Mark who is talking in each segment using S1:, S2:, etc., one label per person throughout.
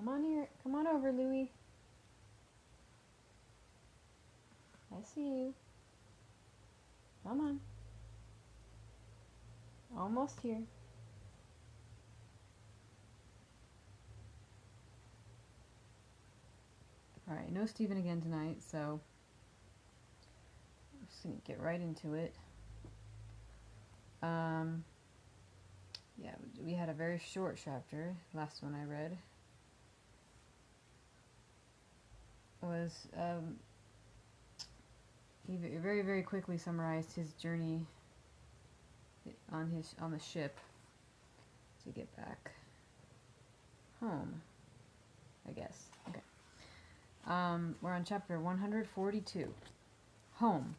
S1: Come on here. Come on over, Louie. I see you. Come on. Almost here. Alright, no Steven again tonight, so I'm just going to get right into it. Yeah, we had a very short chapter. Last one I read was he very, very quickly summarized his journey on the ship to get back home, I guess. Okay. We're on chapter 142. Home.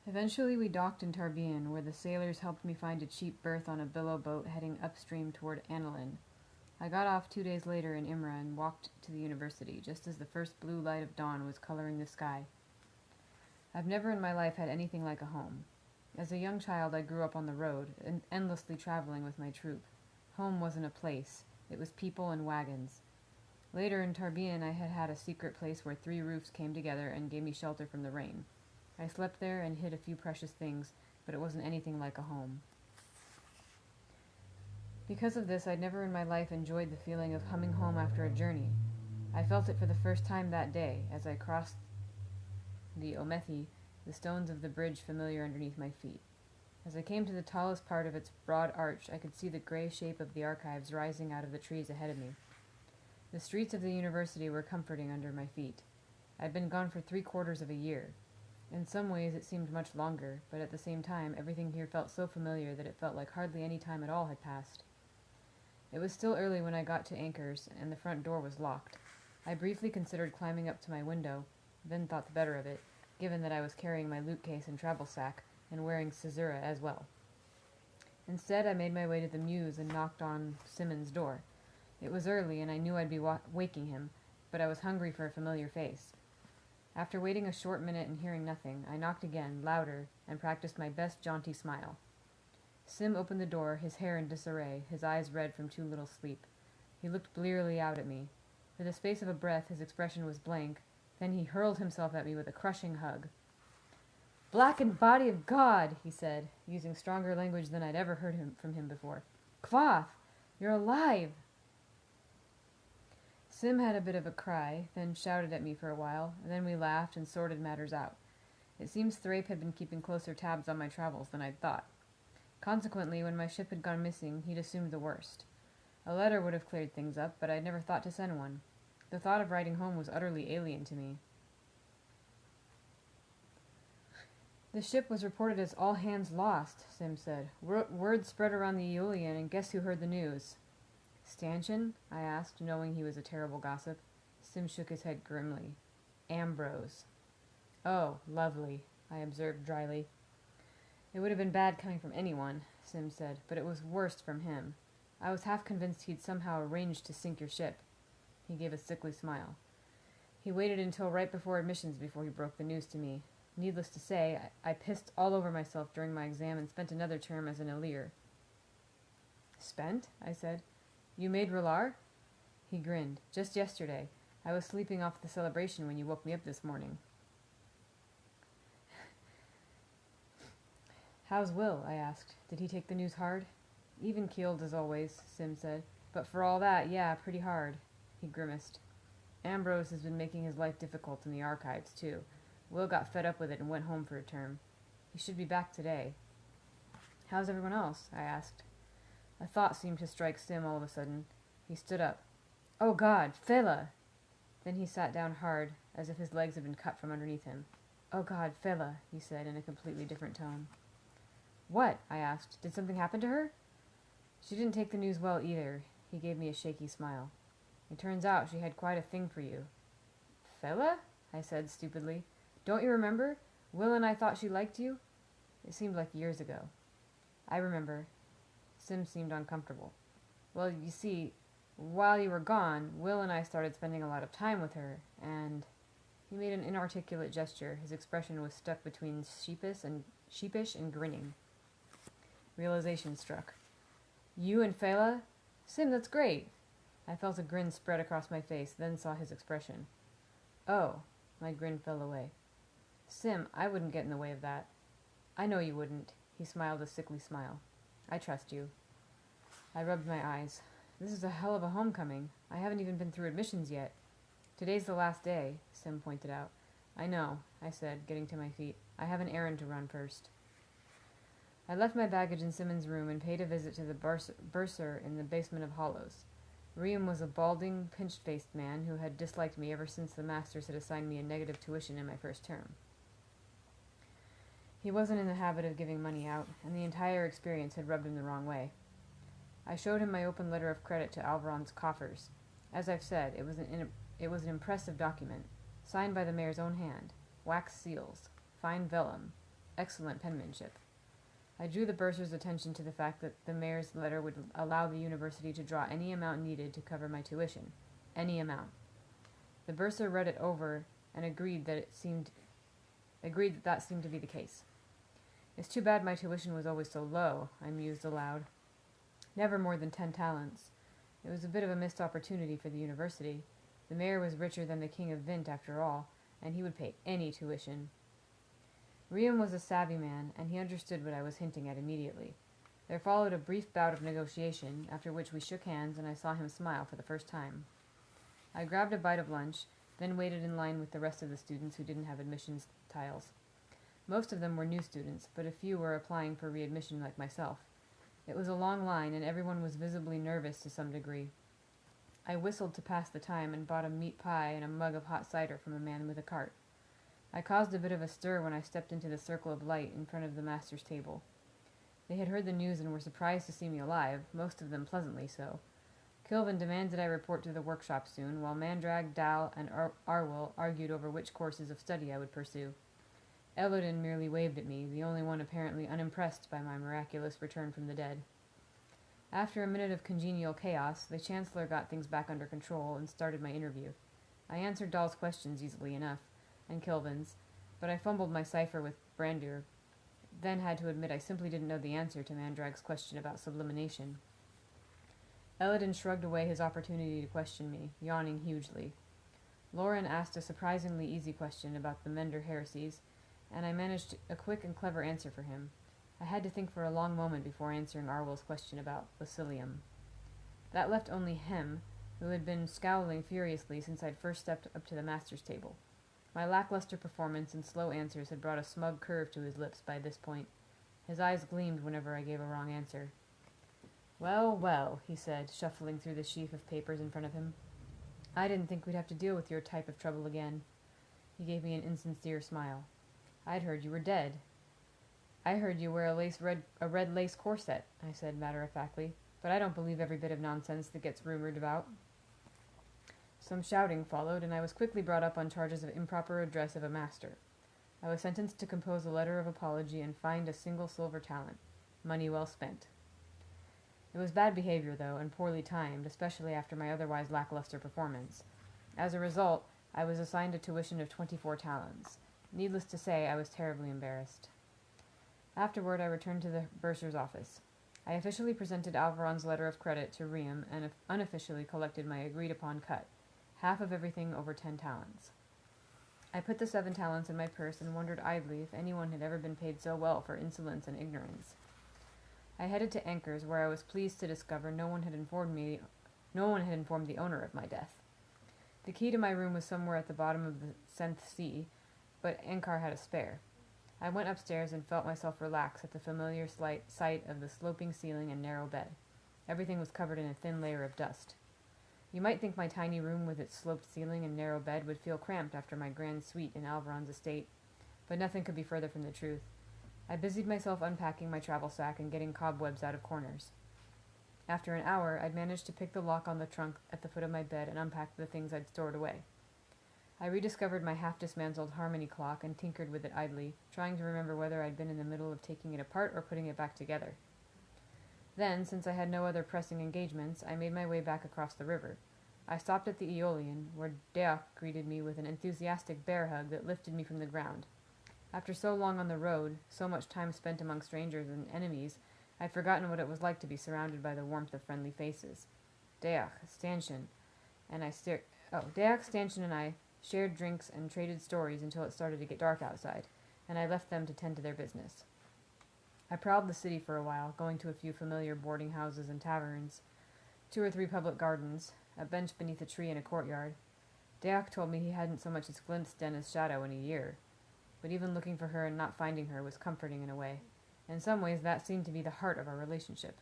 S1: Eventually we docked in Tarbean, where the sailors helped me find a cheap berth on a billow boat heading upstream toward Annalyn. I got off 2 days later in Imra and walked to the university, just as the first blue light of dawn was coloring the sky. I've never in my life had anything like a home. As a young child I grew up on the road, endlessly traveling with my troop. Home wasn't a place, it was people and wagons. Later in Tarbean I had a secret place where 3 roofs came together and gave me shelter from the rain. I slept there and hid a few precious things, but it wasn't anything like a home. Because of this, I'd never in my life enjoyed the feeling of coming home after a journey. I felt it for the first time that day, as I crossed the Omethi, the stones of the bridge familiar underneath my feet. As I came to the tallest part of its broad arch, I could see the gray shape of the archives rising out of the trees ahead of me. The streets of the university were comforting under my feet. I'd been gone for 3/4 of a year. In some ways it seemed much longer, but at the same time everything here felt so familiar that it felt like hardly any time at all had passed. It was still early when I got to Anchor's, and the front door was locked. I briefly considered climbing up to my window, then thought the better of it, given that I was carrying my loot case and travel sack, and wearing caesura as well. Instead, I made my way to the Mews and knocked on Simmons' door. It was early, and I knew I'd be waking him, but I was hungry for a familiar face. After waiting a short minute and hearing nothing, I knocked again, louder, and practiced my best jaunty smile. Sim opened the door, his hair in disarray, his eyes red from too little sleep. He looked blearily out at me. For the space of a breath, his expression was blank. Then he hurled himself at me with a crushing hug. "Blackened body of God," he said, using stronger language than I'd ever heard from him before. "Kvothe, you're alive!" Sim had a bit of a cry, then shouted at me for a while, and then we laughed and sorted matters out. It seems Thrape had been keeping closer tabs on my travels than I'd thought. Consequently, when my ship had gone missing, he'd assumed the worst. A letter would have cleared things up, but I'd never thought to send one. The thought of writing home was utterly alien to me. "The ship was reported as all hands lost," Sim said. "Word spread around the Aeolian, and guess who heard the news?" "Stanchion?" I asked, knowing he was a terrible gossip. Sim shook his head grimly. "Ambrose." "Oh, lovely," I observed dryly. "It would have been bad coming from anyone," Sim said, "but it was worst from him. I was half convinced he'd somehow arranged to sink your ship." He gave a sickly smile. "He waited until right before admissions before he broke the news to me. Needless to say, I pissed all over myself during my exam and spent another term as an Elir." "Spent?" I said. "You made Relar?" He grinned. "Just yesterday. I was sleeping off the celebration when you woke me up this morning." "How's Will?" I asked. "Did he take the news hard?" "Even-keeled as always," Sim said. "But for all that, yeah, pretty hard." He grimaced. "Ambrose has been making his life difficult in the archives, too. Will got fed up with it and went home for a term. He should be back today." "How's everyone else?" I asked. A thought seemed to strike Sim all of a sudden. He stood up. "Oh God, Fela!" Then he sat down hard, as if his legs had been cut from underneath him. "Oh God, Fela," he said in a completely different tone. "What?" I asked. "Did something happen to her?" "She didn't take the news well either." He gave me a shaky smile. "It turns out she had quite a thing for you." "Fela?" I said stupidly. "Don't you remember? Will and I thought she liked you." It seemed like years ago. "I remember." Sim seemed uncomfortable. "Well, you see, while you were gone, Will and I started spending a lot of time with her, and—" He made an inarticulate gesture. His expression was stuck between sheepish and grinning. Realization struck. "You and Fela? Sim, that's great." I felt a grin spread across my face, then saw his expression. "Oh." My grin fell away. "Sim, I wouldn't get in the way of that." "I know you wouldn't." He smiled a sickly smile. "I trust you." I rubbed my eyes. "This is a hell of a homecoming. I haven't even been through admissions yet." "Today's the last day," Sim pointed out. "I know," I said, getting to my feet. "I have an errand to run first." I left my baggage in Simmons' room and paid a visit to the bursar in the basement of Hollows. Riam was a balding, pinch-faced man who had disliked me ever since the masters had assigned me a negative tuition in my first term. He wasn't in the habit of giving money out, and the entire experience had rubbed him the wrong way. I showed him my open letter of credit to Alvaron's coffers. As I've said, it was an impressive document, signed by the mayor's own hand, wax seals, fine vellum, excellent penmanship. I drew the bursar's attention to the fact that the mayor's letter would allow the university to draw any amount needed to cover my tuition. Any amount. The bursar read it over and agreed that that seemed to be the case. "It's too bad my tuition was always so low," I mused aloud. "Never more than 10 talents. It was a bit of a missed opportunity for the university. The mayor was richer than the king of Vint, after all, and he would pay any tuition." Riam was a savvy man, and he understood what I was hinting at immediately. There followed a brief bout of negotiation, after which we shook hands and I saw him smile for the first time. I grabbed a bite of lunch, then waited in line with the rest of the students who didn't have admissions tiles. Most of them were new students, but a few were applying for readmission like myself. It was a long line, and everyone was visibly nervous to some degree. I whistled to pass the time and bought a meat pie and a mug of hot cider from a man with a cart. I caused a bit of a stir when I stepped into the circle of light in front of the master's table. They had heard the news and were surprised to see me alive, most of them pleasantly so. Kilvin demanded I report to the workshop soon, while Mandrag, Dal, and Arwell argued over which courses of study I would pursue. Elodin merely waved at me, the only one apparently unimpressed by my miraculous return from the dead. After a minute of congenial chaos, the Chancellor got things back under control and started my interview. I answered Dal's questions easily enough, and Kilvin's, but I fumbled my cipher with Brandir, then had to admit I simply didn't know the answer to Mandrag's question about sublimination. Elodin shrugged away his opportunity to question me, yawning hugely. Lauren asked a surprisingly easy question about the Mender heresies, and I managed a quick and clever answer for him. I had to think for a long moment before answering Arwell's question about Basilium. That left only Hem, who had been scowling furiously since I'd first stepped up to the master's table. My lackluster performance and slow answers had brought a smug curve to his lips by this point. His eyes gleamed whenever I gave a wrong answer. "Well, well," he said, shuffling through the sheaf of papers in front of him. "I didn't think we'd have to deal with your type of trouble again." He gave me an insincere smile. "I'd heard you were dead." "I heard you wear a red lace corset," I said matter-of-factly, "but I don't believe every bit of nonsense that gets rumored about." Some shouting followed, and I was quickly brought up on charges of improper address of a master. I was sentenced to compose a letter of apology and fined a single silver talent. Money well spent. It was bad behavior, though, and poorly timed, especially after my otherwise lackluster performance. As a result, I was assigned a tuition of 24 talents. Needless to say, I was terribly embarrassed. Afterward, I returned to the bursar's office. I officially presented Alvaron's letter of credit to Riam and unofficially collected my agreed-upon cut, half of everything over 10 talents. I put the 7 talents in my purse and wondered idly if anyone had ever been paid so well for insolence and ignorance. I headed to Anchor's, where I was pleased to discover no one had informed the owner of my death. The key to my room was somewhere at the bottom of the 7th sea, but Ankar had a spare. I went upstairs and felt myself relax at the familiar sight of the sloping ceiling and narrow bed. Everything was covered in a thin layer of dust. You might think my tiny room with its sloped ceiling and narrow bed would feel cramped after my grand suite in Alvaron's estate, but nothing could be further from the truth. I busied myself unpacking my travel sack and getting cobwebs out of corners. After an hour, I'd managed to pick the lock on the trunk at the foot of my bed and unpack the things I'd stored away. I rediscovered my half-dismantled harmony clock and tinkered with it idly, trying to remember whether I'd been in the middle of taking it apart or putting it back together. Then, since I had no other pressing engagements, I made my way back across the river. I stopped at the Aeolian, where Deoch greeted me with an enthusiastic bear hug that lifted me from the ground. After so long on the road, so much time spent among strangers and enemies, I'd forgotten what it was like to be surrounded by the warmth of friendly faces. Deach, Stanchion, and I shared drinks and traded stories until it started to get dark outside, and I left them to tend to their business. I prowled the city for a while, going to a few familiar boarding houses and taverns, 2 or 3 public gardens, a bench beneath a tree in a courtyard. Deach told me he hadn't so much as glimpsed Denna's shadow in a year, but even looking for her and not finding her was comforting in a way. In some ways, that seemed to be the heart of our relationship.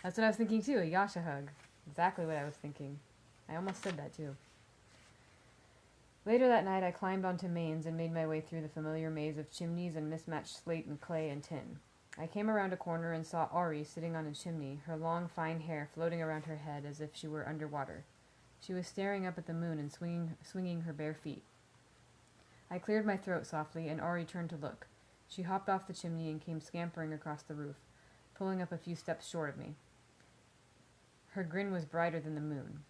S1: That's what I was thinking too, a Yasha hug. Exactly what I was thinking. I almost said that too. Later that night, I climbed onto mains and made my way through the familiar maze of chimneys and mismatched slate and clay and tin. I came around a corner and saw Ori sitting on a chimney, her long, fine hair floating around her head as if she were underwater. She was staring up at the moon and swinging her bare feet. I cleared my throat softly, and Ori turned to look. She hopped off the chimney and came scampering across the roof, pulling up a few steps short of me. Her grin was brighter than the moon.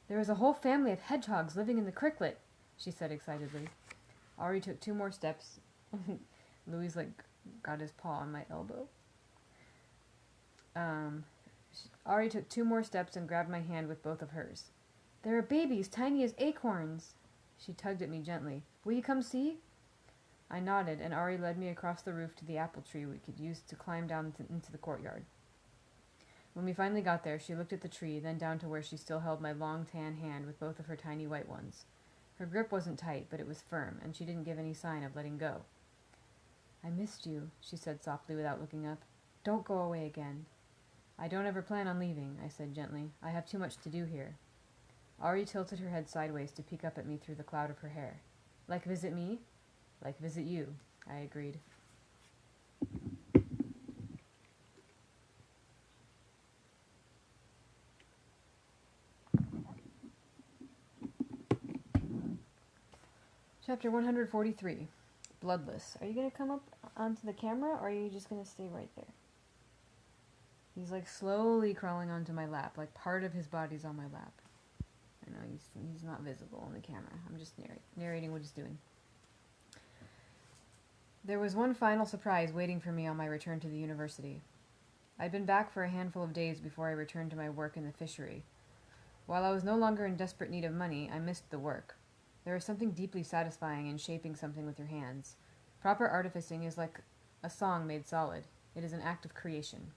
S1: "There is a whole family of hedgehogs living in the cricklet," she said excitedly. Ori took 2 more steps. Louis, got his paw on my elbow. Ari took 2 more steps and grabbed my hand with both of hers. "There are babies, tiny as acorns." She tugged at me gently. "Will you come see?" I nodded, and Ari led me across the roof to the apple tree we could use to climb down into the courtyard. When we finally got there, she looked at the tree, then down to where she still held my long tan hand with both of her tiny white ones. Her grip wasn't tight, but it was firm, and she didn't give any sign of letting go. "I missed you," she said softly without looking up. "Don't go away again." "I don't ever plan on leaving," I said gently. "I have too much to do here." Ari tilted her head sideways to peek up at me through the cloud of her hair. "Like visit me?" "Like visit you," I agreed. Chapter 143. Bloodless. Are you going to come up onto the camera, or are you just going to stay right there? He's slowly crawling onto my lap, part of his body's on my lap. I know he's not visible on the camera. I'm just narrating what he's doing. There was one final surprise waiting for me on my return to the university. I'd been back for a handful of days before I returned to my work in the fishery. While I was no longer in desperate need of money, I missed the work. There is something deeply satisfying in shaping something with your hands. Proper artificing is like a song made solid. It is an act of creation.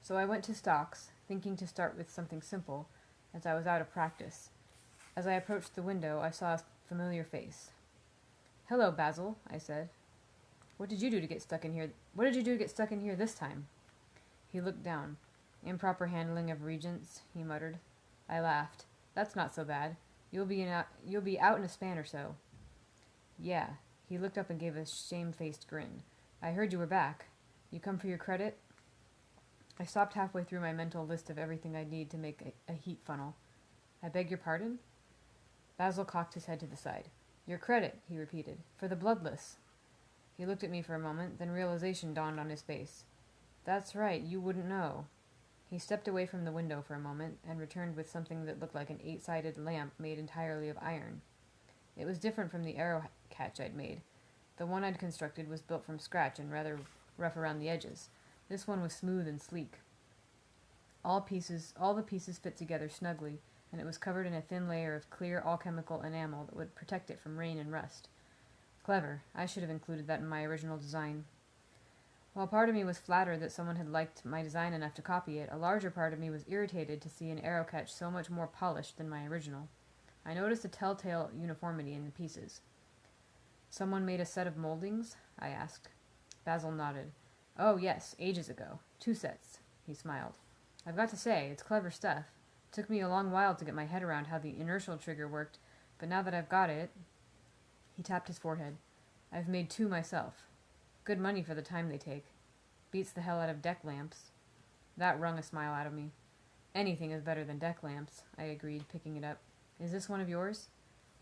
S1: So I went to stocks, thinking to start with something simple, as I was out of practice. As I approached the window, I saw a familiar face. "Hello, Basil," I said. What did you do to get stuck in here this time?" He looked down. "Improper handling of regents," he muttered. I laughed. "That's not so bad. You'll be out in a span or so." "Yeah." He looked up and gave a shamefaced grin. "I heard you were back. You come for your credit?" I stopped halfway through my mental list of everything I'd need to make a heat funnel. "I beg your pardon?" Basil cocked his head to the side. "Your credit," he repeated. "For the bloodless." He looked at me for a moment, then realization dawned on his face. "That's right, you wouldn't know." He stepped away from the window for a moment, and returned with something that looked like an 8-sided lamp made entirely of iron. It was different from the arrow catch I'd made. The one I'd constructed was built from scratch and rather rough around the edges. This one was smooth and sleek. All the pieces fit together snugly, and it was covered in a thin layer of clear all-chemical enamel that would protect it from rain and rust. Clever. I should have included that in my original design. While part of me was flattered that someone had liked my design enough to copy it, a larger part of me was irritated to see an arrow catch so much more polished than my original. I noticed a telltale uniformity in the pieces. "Someone made a set of moldings?" I asked. Basil nodded. "Oh, yes, ages ago. 2 sets. He smiled. "I've got to say, it's clever stuff. It took me a long while to get my head around how the inertial trigger worked, but now that I've got it—" He tapped his forehead. "I've made 2 myself. Good money for the time they take. Beats the hell out of deck lamps." That wrung a smile out of me. "Anything is better than deck lamps," I agreed, picking it up. "Is this one of yours?"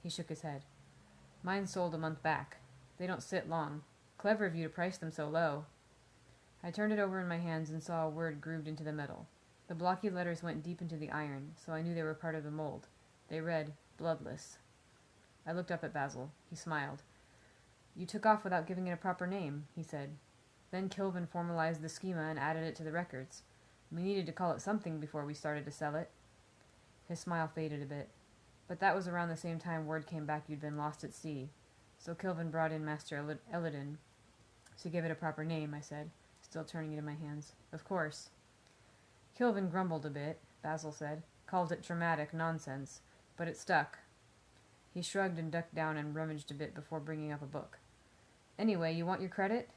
S1: He shook his head. "Mine sold a month back. They don't sit long. Clever of you to price them so low." I turned it over in my hands and saw a word grooved into the metal. The blocky letters went deep into the iron, so I knew they were part of the mold. They read, "Bloodless." I looked up at Basil. He smiled. "You took off without giving it a proper name," he said. "Then Kilvin formalized the schema and added it to the records. We needed to call it something before we started to sell it. His smile faded a bit. But that was around the same time word came back you'd been lost at sea. So Kilvin brought in Master Elodin to give it a proper name, I said, still turning it in my hands. Of course. Kilvin grumbled a bit, Basil said, called it dramatic nonsense, but it stuck. He shrugged and ducked down and rummaged a bit before bringing up a book. Anyway, you want your credit?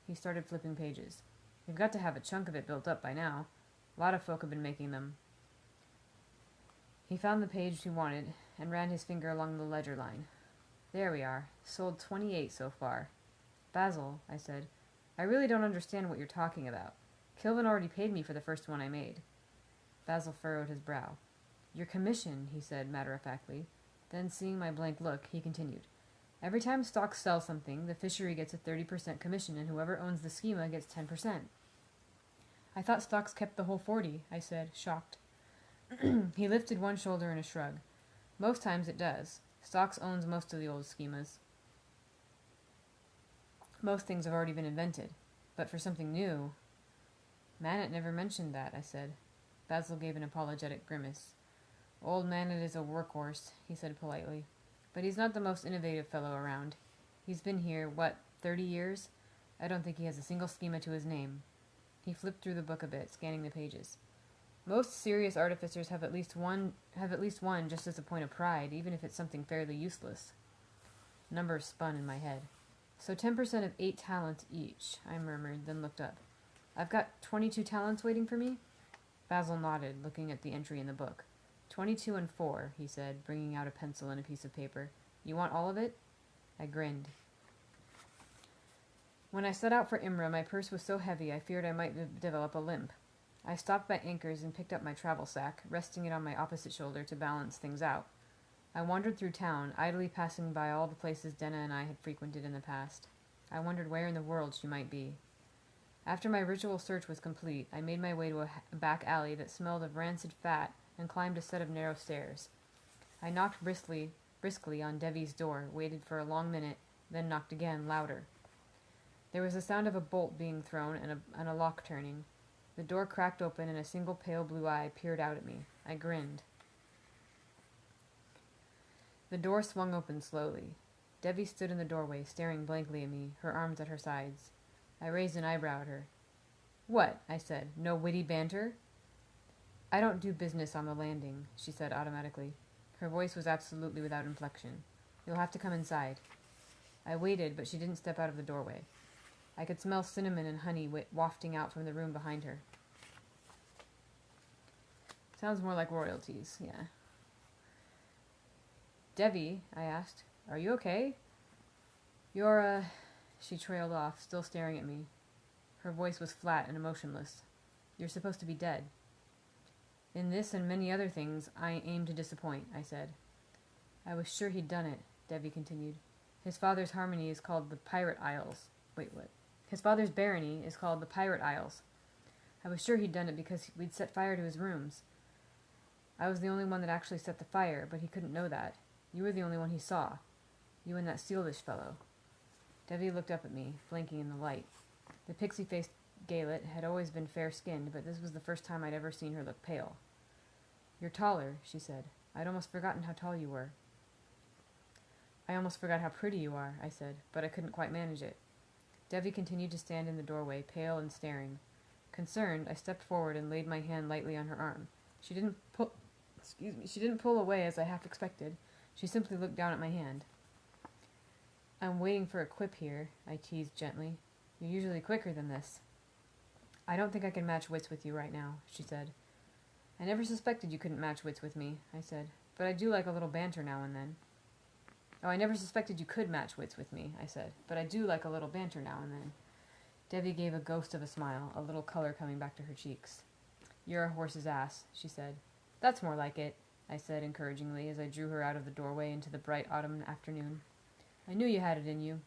S1: He started flipping pages. You've got to have a chunk of it built up by now. A lot of folk have been making them. He found the page he wanted and ran his finger along the ledger line. There we are. Sold 28 so far. Basil, I said, I really don't understand what you're talking about. Kilvin already paid me for the first one I made. Basil furrowed his brow. Your commission, he said matter-of-factly. Then, seeing my blank look, he continued. Every time stocks sell something, the fishery gets a 30% commission, and whoever owns the schema gets 10%. I thought stocks kept the whole 40, I said, shocked. He lifted one shoulder in a shrug. Most times it does. Stocks owns most of the old schemas. Most things have already been invented. But for something new... Manet never mentioned that, I said. Basil gave an apologetic grimace. Old Manet is a workhorse, he said politely. But he's not the most innovative fellow around. He's been here, 30 years? I don't think he has a single schema to his name. He flipped through the book a bit, scanning the pages. Most serious artificers have at least one just as a point of pride, even if it's something fairly useless. Numbers spun in my head. So 10% of 8 talents each, I murmured, then looked up. I've got 22 talents waiting for me? Basil nodded, looking at the entry in the book. 22 and 4, he said, bringing out a pencil and a piece of paper. You want all of it? I grinned. When I set out for Imra, my purse was so heavy I feared I might develop a limp. I stopped by Anchor's and picked up my travel sack, resting it on my opposite shoulder to balance things out. I wandered through town, idly passing by all the places Denna and I had frequented in the past. I wondered where in the world she might be. After my ritual search was complete, I made my way to a back alley that smelled of rancid fat and climbed a set of narrow stairs. I knocked briskly on Devi's door, waited for a long minute, then knocked again, louder. There was the sound of a bolt being thrown and a lock turning. The door cracked open and a single pale blue eye peered out at me. I grinned. The door swung open slowly. Devi stood in the doorway, staring blankly at me, her arms at her sides. I raised an eyebrow at her. What? I said. No witty banter? I don't do business on the landing, she said automatically. Her voice was absolutely without inflection. You'll have to come inside. I waited, but she didn't step out of the doorway. I could smell cinnamon and honey wafting out from the room behind her. Sounds more like royalties, yeah. Devi, I asked, are you okay? You're, She trailed off, still staring at me. Her voice was flat and emotionless. You're supposed to be dead. In this and many other things, I aim to disappoint, I said. I was sure he'd done it, Devi continued. His father's harmony is called the Pirate Isles. Wait, what? His father's barony is called the Pirate Isles. I was sure he'd done it because we'd set fire to his rooms. I was the only one that actually set the fire, but he couldn't know that. You were the only one he saw. You and that Sealdish fellow. Devi looked up at me, blinking in the light. The pixie-faced Gaelet had always been fair-skinned, but this was the first time I'd ever seen her look pale. You're taller, she said. I'd almost forgotten how tall you were. I almost forgot how pretty you are, I said, but I couldn't quite manage it. Devi continued to stand in the doorway, pale and staring. Concerned, I stepped forward and laid my hand lightly on her arm. She didn't pull away as I half expected. She simply looked down at my hand. I'm waiting for a quip here, I teased gently. You're usually quicker than this. I don't think I can match wits with you right now, she said. I never suspected you couldn't match wits with me, I said, but I do like a little banter now and then. Oh, I never suspected you could match wits with me, I said, but I do like a little banter now and then. Devi gave a ghost of a smile, a little color coming back to her cheeks. You're a horse's ass, she said. That's more like it, I said encouragingly as I drew her out of the doorway into the bright autumn afternoon. I knew you had it in you.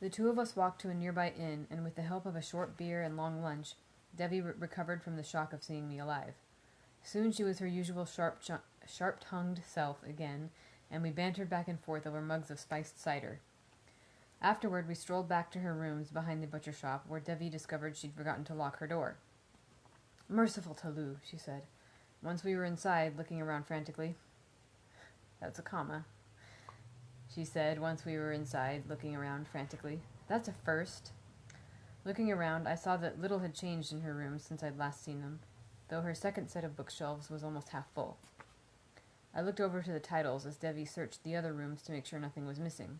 S1: The two of us walked to a nearby inn, and with the help of a short beer and long lunch, Devi recovered from the shock of seeing me alive. Soon she was her usual sharp-tongued self again, and we bantered back and forth over mugs of spiced cider. Afterward, we strolled back to her rooms behind the butcher shop, where Devi discovered she'd forgotten to lock her door. "Merciful Talou," she said. Once we were inside, looking around frantically. That's a comma. She said, once we were inside, looking around frantically. That's a first. Looking around, I saw that little had changed in her rooms since I'd last seen them, though her second set of bookshelves was almost half full. I looked over to the titles as Devi searched the other rooms to make sure nothing was missing.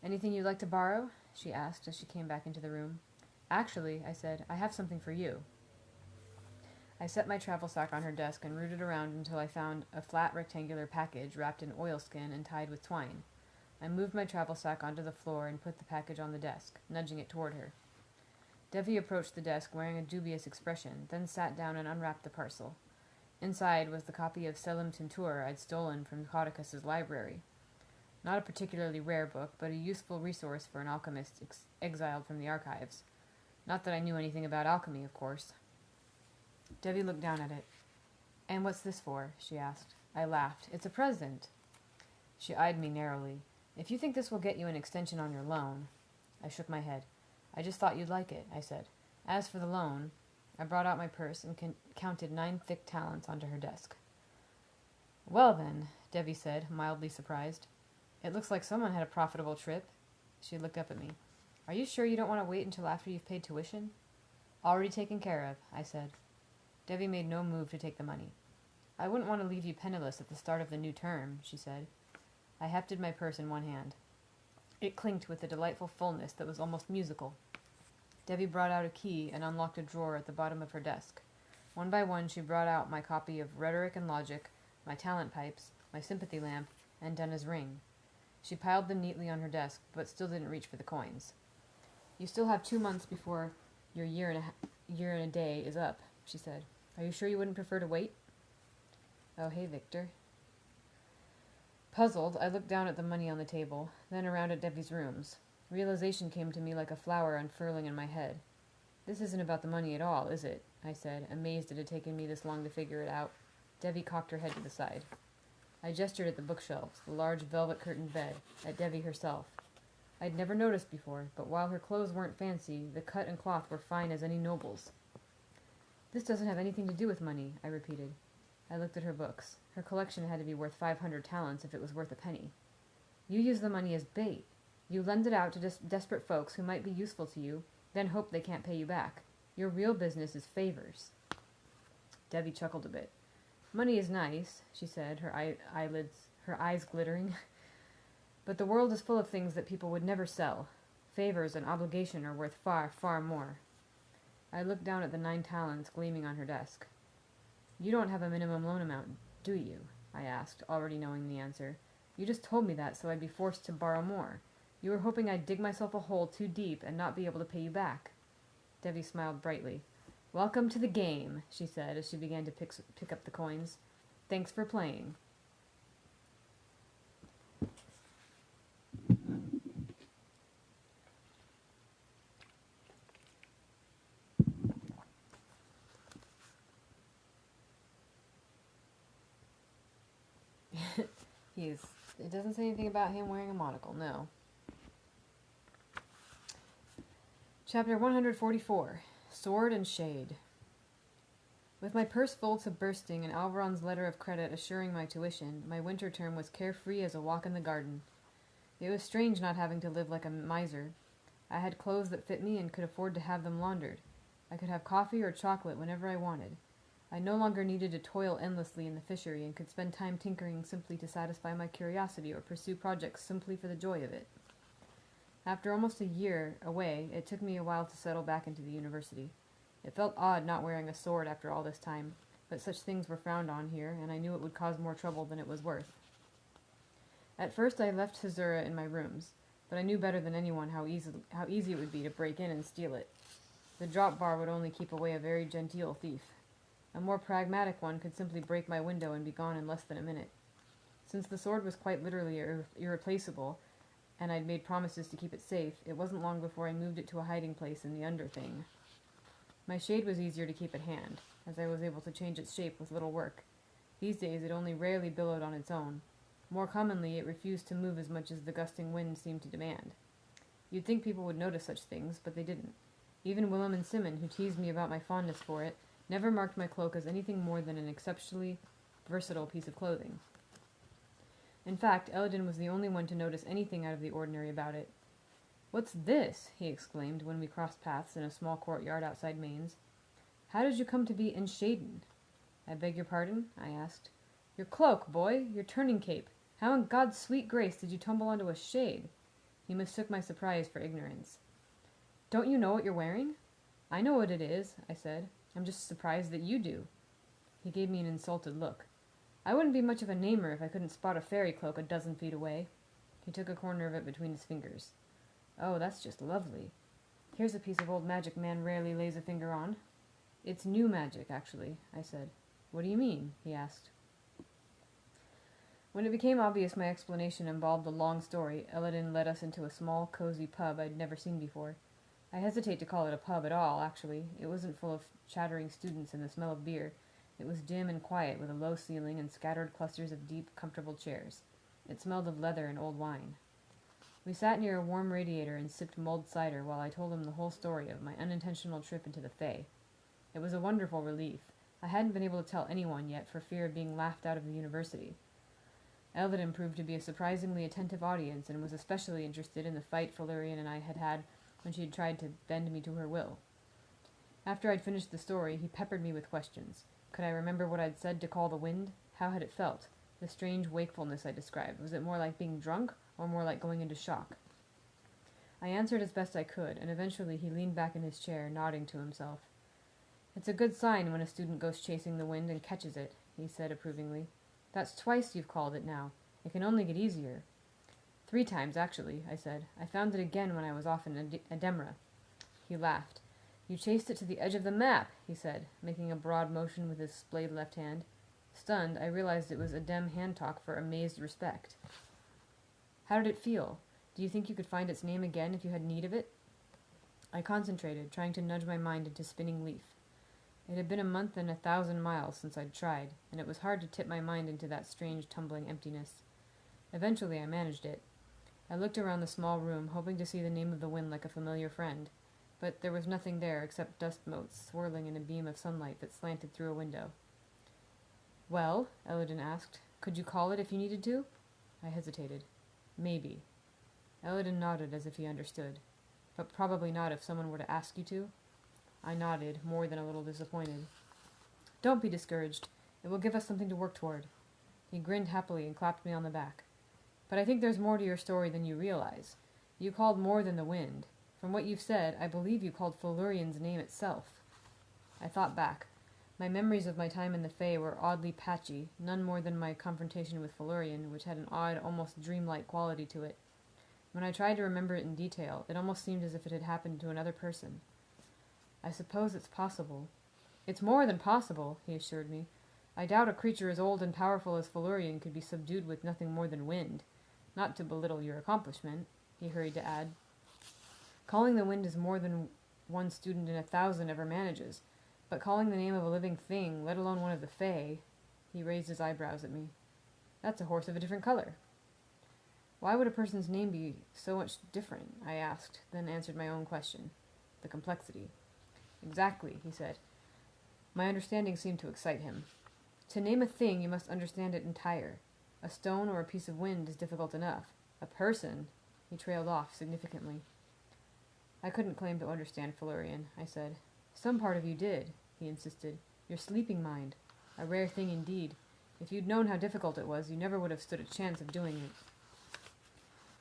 S1: "Anything you'd like to borrow?" she asked as she came back into the room. "Actually," I said, "I have something for you." I set my travel sack on her desk and rooted around until I found a flat rectangular package wrapped in oilskin and tied with twine. I moved my travel sack onto the floor and put the package on the desk, nudging it toward her. Devi approached the desk wearing a dubious expression, then sat down and unwrapped the parcel. Inside was the copy of Selim Tintur I'd stolen from Codicus's library. Not a particularly rare book, but a useful resource for an alchemist exiled from the archives. Not that I knew anything about alchemy, of course. Devi looked down at it. "And what's this for?" she asked. I laughed. "It's a present." She eyed me narrowly. "If you think this will get you an extension on your loan—" I shook my head. "I just thought you'd like it," I said. "As for the loan—" I brought out my purse and counted 9 thick talents onto her desk. "Well then," Devi said, mildly surprised. "It looks like someone had a profitable trip." She looked up at me. "Are you sure you don't want to wait until after you've paid tuition?" "Already taken care of," I said. Devi made no move to take the money. "I wouldn't want to leave you penniless at the start of the new term," she said. I hefted my purse in one hand. It clinked with a delightful fullness that was almost musical. Devi brought out a key and unlocked a drawer at the bottom of her desk. One by one she brought out my copy of Rhetoric and Logic, my talent pipes, my sympathy lamp, and Denna's ring. She piled them neatly on her desk, but still didn't reach for the coins. "You still have 2 months before your year and a day is up," she said. "Are you sure you wouldn't prefer to wait?" "Oh, hey, Victor." Puzzled, I looked down at the money on the table, then around at Devi's rooms. Realization came to me like a flower unfurling in my head. "This isn't about the money at all, is it?" I said, amazed it had taken me this long to figure it out. Devi cocked her head to the side. I gestured at the bookshelves, the large velvet-curtained bed, at Devi herself. I'd never noticed before, but while her clothes weren't fancy, the cut and cloth were fine as any noble's. "This doesn't have anything to do with money," I repeated. I looked at her books. Her collection had to be worth 500 talents if it was worth a penny. "You use the money as bait. You lend it out to desperate folks who might be useful to you, then hope they can't pay you back. Your real business is favors." Devi chuckled a bit. "Money is nice," she said, her eyes glittering. "But the world is full of things that people would never sell. Favors and obligation are worth far, far more." I looked down at the 9 talents gleaming on her desk. "You don't have a minimum loan amount, do you?" I asked, already knowing the answer. "You just told me that so I'd be forced to borrow more. You were hoping I'd dig myself a hole too deep and not be able to pay you back." Devi smiled brightly. "Welcome to the game," she said as she began to pick up the coins. "Thanks for playing." It doesn't say anything about him wearing a monocle, no. Chapter 144. Sword and Shade. With my purse full to bursting and Alvaron's letter of credit assuring my tuition, my winter term was carefree as a walk in the garden. It was strange not having to live like a miser. I had clothes that fit me and could afford to have them laundered. I could have coffee or chocolate whenever I wanted. I no longer needed to toil endlessly in the fishery and could spend time tinkering simply to satisfy my curiosity or pursue projects simply for the joy of it. After almost a year away, it took me a while to settle back into the university. It felt odd not wearing a sword after all this time, but such things were frowned on here, and I knew it would cause more trouble than it was worth. At first I left Hazura in my rooms, but I knew better than anyone how easy it would be to break in and steal it. The drop bar would only keep away a very genteel thief. A more pragmatic one could simply break my window and be gone in less than a minute. Since the sword was quite literally irreplaceable, and I'd made promises to keep it safe, it wasn't long before I moved it to a hiding place in the underthing. My shade was easier to keep at hand, as I was able to change its shape with little work. These days it only rarely billowed on its own. More commonly, it refused to move as much as the gusting wind seemed to demand. You'd think people would notice such things, but they didn't. Even Willem and Simon, who teased me about my fondness for it, never marked my cloak as anything more than an exceptionally versatile piece of clothing. In fact, Eldon was the only one to notice anything out of the ordinary about it. "What's this?" he exclaimed when we crossed paths in a small courtyard outside Mainz. "How did you come to be Enscheden?" "I beg your pardon?" I asked. "Your cloak, boy! Your turning cape! How in God's sweet grace did you tumble onto a shade?" He mistook my surprise for ignorance. "Don't you know what you're wearing?" "I know what it is," I said. "I'm just surprised that you do." He gave me an insulted look. "I wouldn't be much of a namer if I couldn't spot a fairy cloak a dozen feet away." He took a corner of it between his fingers. "Oh, that's just lovely. Here's a piece of old magic man rarely lays a finger on." "It's new magic, actually," I said. "What do you mean?" he asked. When it became obvious my explanation involved a long story, Eladin led us into a small, cozy pub I'd never seen before. I hesitate to call it a pub at all, actually. It wasn't full of chattering students and the smell of beer. It was dim and quiet, with a low ceiling and scattered clusters of deep, comfortable chairs. It smelled of leather and old wine. We sat near a warm radiator and sipped mulled cider while I told him the whole story of my unintentional trip into the Fae. It was a wonderful relief. I hadn't been able to tell anyone yet for fear of being laughed out of the university. Eldon proved to be a surprisingly attentive audience and was especially interested in the fight Felurian and I had had when she had tried to bend me to her will. After I'd finished the story, he peppered me with questions. Could I remember what I'd said to call the wind? How had it felt? The strange wakefulness I described, was it more like being drunk or more like going into shock? I answered as best I could, and eventually he leaned back in his chair, nodding to himself. "It's a good sign when a student goes chasing the wind and catches it," he said approvingly. "That's twice you've called it now. It can only get easier." "3 times, actually," I said. "I found it again when I was off in Edemra." He laughed. "You chased it to the edge of the map," he said, making a broad motion with his splayed left hand. Stunned, I realized it was Edem hand talk for amazed respect. "How did it feel? Do you think you could find its name again if you had need of it?" I concentrated, trying to nudge my mind into spinning leaf. It had been a month and 1,000 miles since I'd tried, and it was hard to tip my mind into that strange, tumbling emptiness. Eventually I managed it. I looked around the small room, hoping to see the name of the wind like a familiar friend, but there was nothing there except dust motes swirling in a beam of sunlight that slanted through a window. "Well?" Eladin asked. "Could you call it if you needed to?" I hesitated. "Maybe." Eladin nodded as if he understood. "But probably not if someone were to ask you to?" I nodded, more than a little disappointed. "Don't be discouraged. It will give us something to work toward." He grinned happily and clapped me on the back. "But I think there's more to your story than you realize. You called more than the wind. From what you've said, I believe you called Felurian's name itself." I thought back. My memories of my time in the Fae were oddly patchy, none more than my confrontation with Felurian, which had an odd, almost dreamlike quality to it. When I tried to remember it in detail, it almost seemed as if it had happened to another person. "I suppose it's possible." "It's more than possible," he assured me. "I doubt a creature as old and powerful as Felurian could be subdued with nothing more than wind. Not to belittle your accomplishment," he hurried to add. "Calling the wind is more than one student in 1,000 ever manages, but calling the name of a living thing, let alone one of the Fae—" He raised his eyebrows at me. "That's a horse of a different color." "Why would a person's name be so much different?" I asked, then answered my own question. "The complexity." "Exactly," he said. My understanding seemed to excite him. "To name a thing, you must understand it entire. A stone or a piece of wind is difficult enough. A person—" He trailed off significantly. "I couldn't claim to understand Felurian," I said. "Some part of you did," he insisted. "Your sleeping mind. A rare thing indeed. If you'd known how difficult it was, you never would have stood a chance of doing it."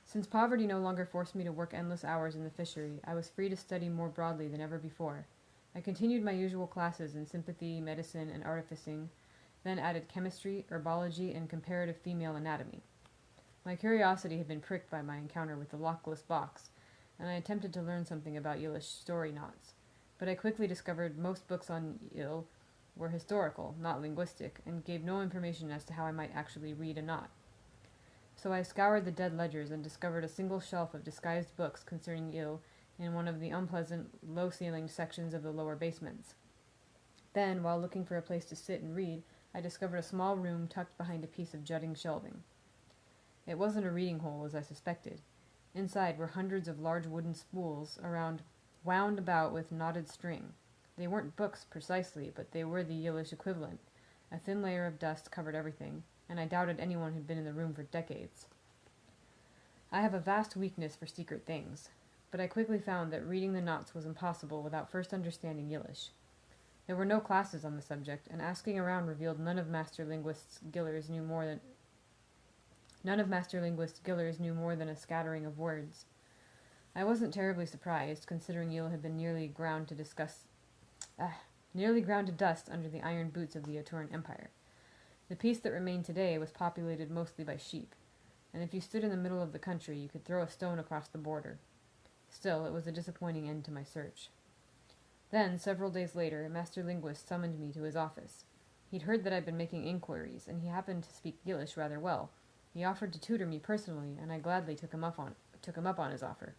S1: Since poverty no longer forced me to work endless hours in the fishery, I was free to study more broadly than ever before. I continued my usual classes in sympathy, medicine, and artificing, then added chemistry, herbology, and comparative female anatomy. My curiosity had been pricked by my encounter with the lockless box, and I attempted to learn something about Ylish story knots, but I quickly discovered most books on Yl were historical, not linguistic, and gave no information as to how I might actually read a knot. So I scoured the dead ledgers and discovered a single shelf of disguised books concerning Yl in one of the unpleasant, low-ceilinged sections of the lower basements. Then, while looking for a place to sit and read, I discovered a small room tucked behind a piece of jutting shelving. It wasn't a reading hole, as I suspected. Inside were hundreds of large wooden spools wound about with knotted string. They weren't books, precisely, but they were the Yiddish equivalent. A thin layer of dust covered everything, and I doubted anyone had been in the room for decades. I have a vast weakness for secret things, but I quickly found that reading the knots was impossible without first understanding Yiddish. There were no classes on the subject, and asking around revealed none of Master Linguist Giller's knew more than a scattering of words. I wasn't terribly surprised, considering Yule had been nearly ground to dust under the iron boots of the Ottoman Empire. The piece that remained today was populated mostly by sheep, and if you stood in the middle of the country, you could throw a stone across the border. Still, it was a disappointing end to my search. Then, several days later, Master Linguist summoned me to his office. He'd heard that I'd been making inquiries, and he happened to speak Yiddish rather well. He offered to tutor me personally, and I gladly took him up on his offer.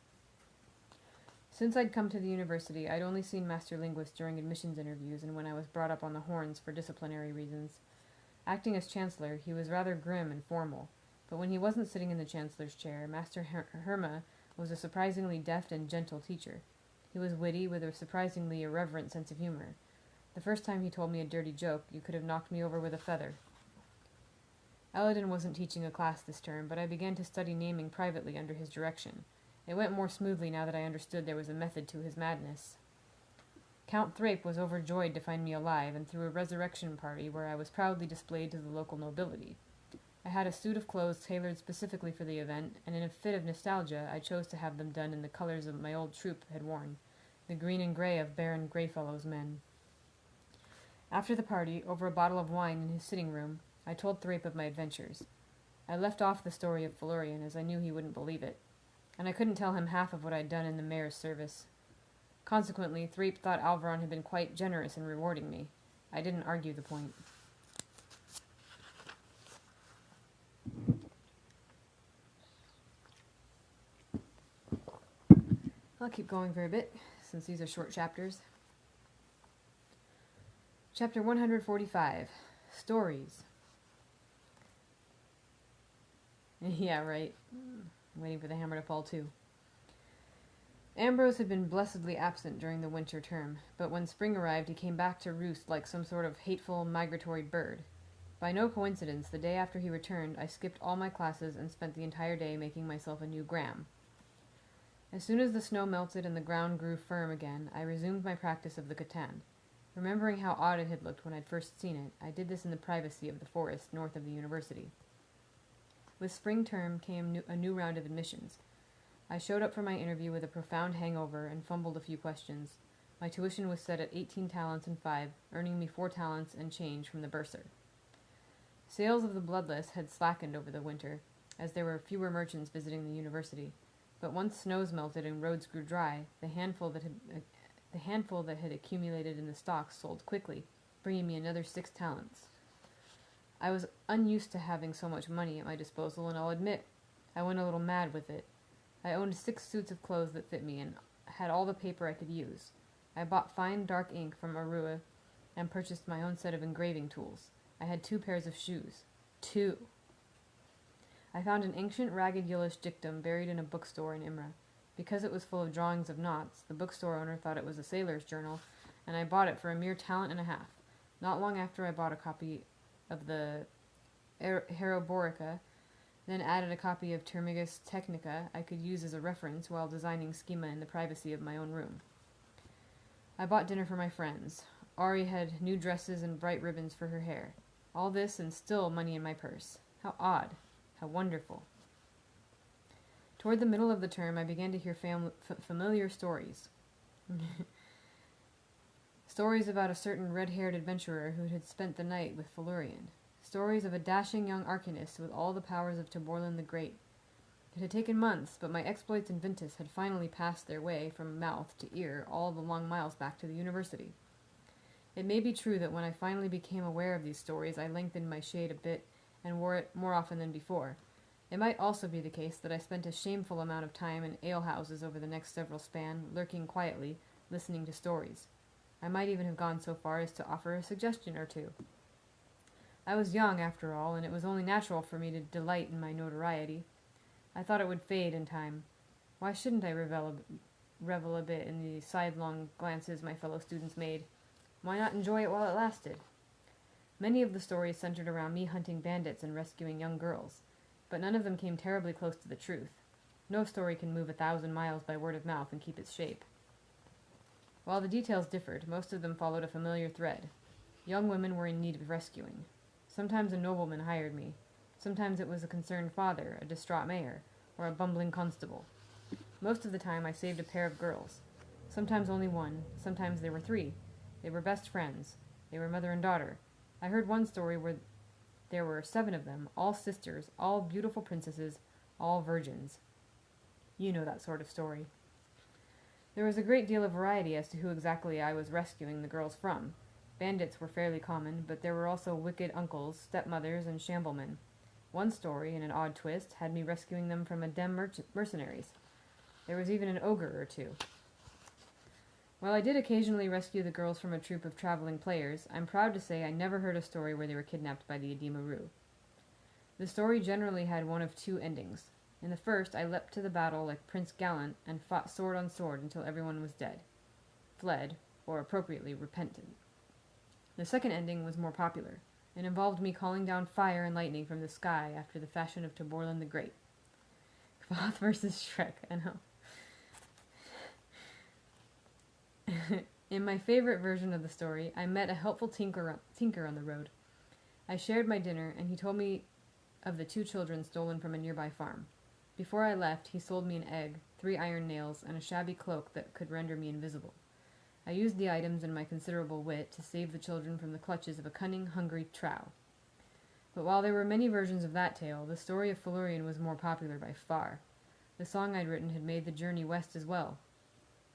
S1: Since I'd come to the university, I'd only seen Master Linguist during admissions interviews and when I was brought up on the horns for disciplinary reasons. Acting as chancellor, he was rather grim and formal, but when he wasn't sitting in the chancellor's chair, Master Herma was a surprisingly deft and gentle teacher. He was witty, with a surprisingly irreverent sense of humor. The first time he told me a dirty joke, you could have knocked me over with a feather. Eladin wasn't teaching a class this term, but I began to study naming privately under his direction. It went more smoothly now that I understood there was a method to his madness. Count Thrape was overjoyed to find me alive, and threw a resurrection party where I was proudly displayed to the local nobility. I had a suit of clothes tailored specifically for the event, and in a fit of nostalgia I chose to have them done in the colors of my old troop had worn, the green and grey of Baron Greyfellow's men. After the party, over a bottle of wine in his sitting room, I told Thrape of my adventures. I left off the story of Felurian, as I knew he wouldn't believe it, and I couldn't tell him half of what I'd done in the mayor's service. Consequently, Thrape thought Alvaron had been quite generous in rewarding me. I didn't argue the point. I'll keep going for a bit, since these are short chapters. Chapter 145. Stories. Yeah, right. Waiting for the hammer to fall, too. Ambrose had been blessedly absent during the winter term, but when spring arrived he came back to roost like some sort of hateful migratory bird. By no coincidence, the day after he returned, I skipped all my classes and spent the entire day making myself a new gram. As soon as the snow melted and the ground grew firm again, I resumed my practice of the Catan. Remembering how odd it had looked when I'd first seen it, I did this in the privacy of the forest north of the university. With spring term came a new round of admissions. I showed up for my interview with a profound hangover and fumbled a few questions. My tuition was set at 18 talents and 5, earning me 4 talents and change from the bursar. Sales of the Bloodless had slackened over the winter, as there were fewer merchants visiting the university. But once snows melted and roads grew dry, the handful that had accumulated in the stocks sold quickly, bringing me another 6 talents. I was unused to having so much money at my disposal, and I'll admit I went a little mad with it. I owned 6 suits of clothes that fit me, and had all the paper I could use. I bought fine dark ink from Arua, and purchased my own set of engraving tools. I had 2 pairs of shoes. 2! I found an ancient ragged Yiddish dictum buried in a bookstore in Imra. Because it was full of drawings of knots, the bookstore owner thought it was a sailor's journal, and I bought it for a mere talent and a half. Not long after I bought a copy of the Heroborica, then added a copy of Termigus Technica I could use as a reference while designing schema in the privacy of my own room. I bought dinner for my friends. Ari had new dresses and bright ribbons for her hair. All this and still money in my purse. How odd. How wonderful. Toward the middle of the term, I began to hear familiar stories. Stories about a certain red-haired adventurer who had spent the night with Felurian. Stories of a dashing young arcanist with all the powers of Tiborlin the Great. It had taken months, but my exploits in Ventus had finally passed their way from mouth to ear all the long miles back to the university. It may be true that when I finally became aware of these stories, I lengthened my shade a bit and wore it more often than before. It might also be the case that I spent a shameful amount of time in alehouses over the next several span, lurking quietly, listening to stories. I might even have gone so far as to offer a suggestion or two. I was young, after all, and it was only natural for me to delight in my notoriety. I thought it would fade in time. Why shouldn't I revel a bit in the sidelong glances my fellow students made? Why not enjoy it while it lasted? Many of the stories centered around me hunting bandits and rescuing young girls, but none of them came terribly close to the truth. No story can move 1,000 miles by word of mouth and keep its shape. While the details differed, most of them followed a familiar thread. Young women were in need of rescuing. Sometimes a nobleman hired me. Sometimes it was a concerned father, a distraught mayor, or a bumbling constable. Most of the time I saved a pair of girls. Sometimes only one, sometimes there were 3. They were best friends. They were mother and daughter. I heard one story where there were 7 of them, all sisters, all beautiful princesses, all virgins. You know that sort of story. There was a great deal of variety as to who exactly I was rescuing the girls from. Bandits were fairly common, but there were also wicked uncles, stepmothers, and shamblemen. One story, in an odd twist, had me rescuing them from mercenaries. There was even an ogre or 2. While I did occasionally rescue the girls from a troupe of traveling players, I'm proud to say I never heard a story where they were kidnapped by the Edema-Ru. The story generally had one of 2 endings. In the first, I leapt to the battle like Prince Gallant and fought sword on sword until everyone was dead, fled, or appropriately repentant. The second ending was more popular. It involved me calling down fire and lightning from the sky after the fashion of Tiborlin the Great. Kvoth versus Shrek, I know. In my favorite version of the story, I met a helpful tinker on the road. I shared my dinner, and he told me of the 2 children stolen from a nearby farm. Before I left, he sold me an egg, 3 iron nails, and a shabby cloak that could render me invisible. I used the items and my considerable wit to save the children from the clutches of a cunning, hungry trow. But while there were many versions of that tale, the story of Felurian was more popular by far. The song I'd written had made the journey west as well.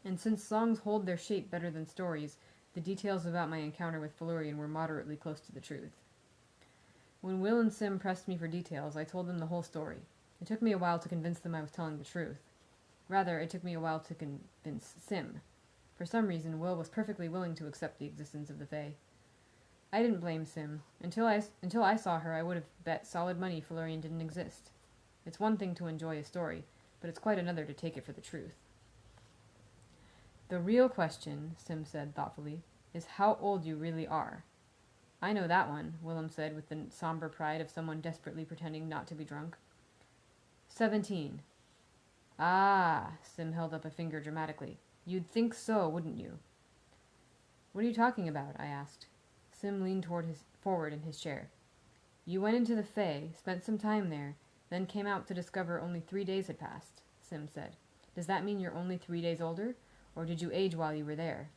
S1: And since songs hold their shape better than stories, the details about my encounter with Felurian were moderately close to the truth. When Will and Sim pressed me for details, I told them the whole story. It took me a while to convince them I was telling the truth. Rather, it took me a while to convince Sim. For some reason, Will was perfectly willing to accept the existence of the Fae. I didn't blame Sim. Until I saw her, I would have bet solid money Felurian didn't exist. It's one thing to enjoy a story, but it's quite another to take it for the truth. The real question, Sim said thoughtfully, is how old you really are. I know that one, Willem said with the somber pride of someone desperately pretending not to be drunk. 17. Ah, Sim held up a finger dramatically. You'd think so, wouldn't you? What are you talking about? I asked. Sim leaned forward in his chair. You went into the Fae, spent some time there, then came out to discover only 3 days had passed, Sim said. Does that mean you're only 3 days older, or did you age while you were there?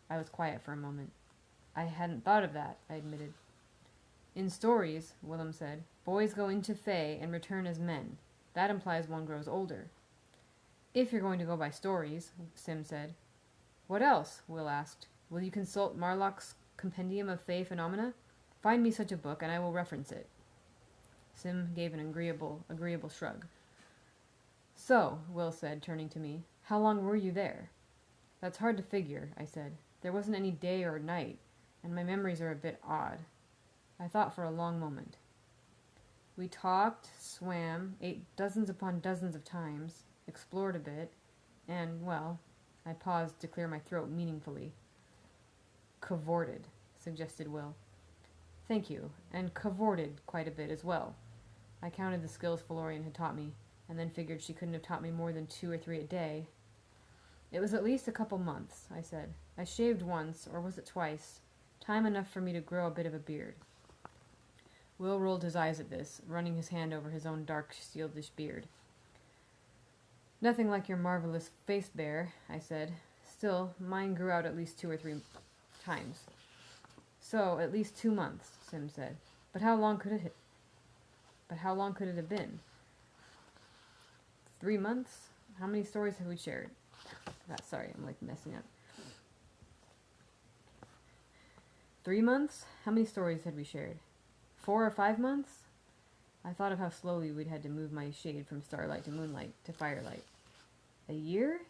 S1: I was quiet for a moment. I hadn't thought of that, I admitted. In stories, Willem said, boys go into Fae and return as men. That implies one grows older. If you're going to go by stories, Sim said. What else? Will asked. Will you consult Marlock's Compendium of Fae Phenomena? Find me such a book, and I will reference it. Sim gave an agreeable shrug. So, Will said, turning to me, how long were you there? That's hard to figure, I said. There wasn't any day or night, and my memories are a bit odd. I thought for a long moment. We talked, swam, ate dozens upon dozens of times, explored a bit, and, well, I paused to clear my throat meaningfully. Cavorted, suggested Will. Thank you, and cavorted quite a bit as well. I counted the skills Felurian had taught me, and then figured she couldn't have taught me more than 2 or 3 a day. It was at least a couple months, I said. I shaved once, or was it twice? Time enough for me to grow a bit of a beard. Will rolled his eyes at this, running his hand over his own dark, shieldish beard. Nothing like your marvelous face bear, I said. Still, mine grew out at least 2 or 3 times. So, at least 2 months, Sim said. But how long could it have been? 3 months? How many stories have we shared? Sorry, I'm messing up. 3 months? How many stories had we shared? 4 or 5 months? I thought of how slowly we'd had to move my shade from starlight to moonlight to firelight. A year?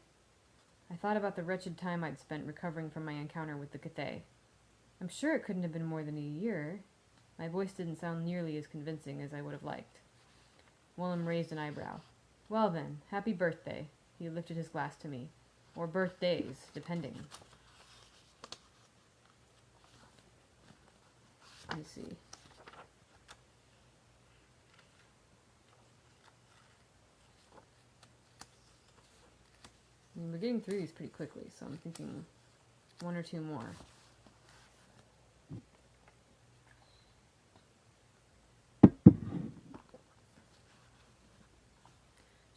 S1: I thought about the wretched time I'd spent recovering from my encounter with the Cathay. I'm sure it couldn't have been more than a year. My voice didn't sound nearly as convincing as I would have liked. Willem raised an eyebrow. Well then, happy birthday. He lifted his glass to me. Or birthdays, depending. Let me see. I mean, we're getting through these pretty quickly, so I'm thinking one or two more.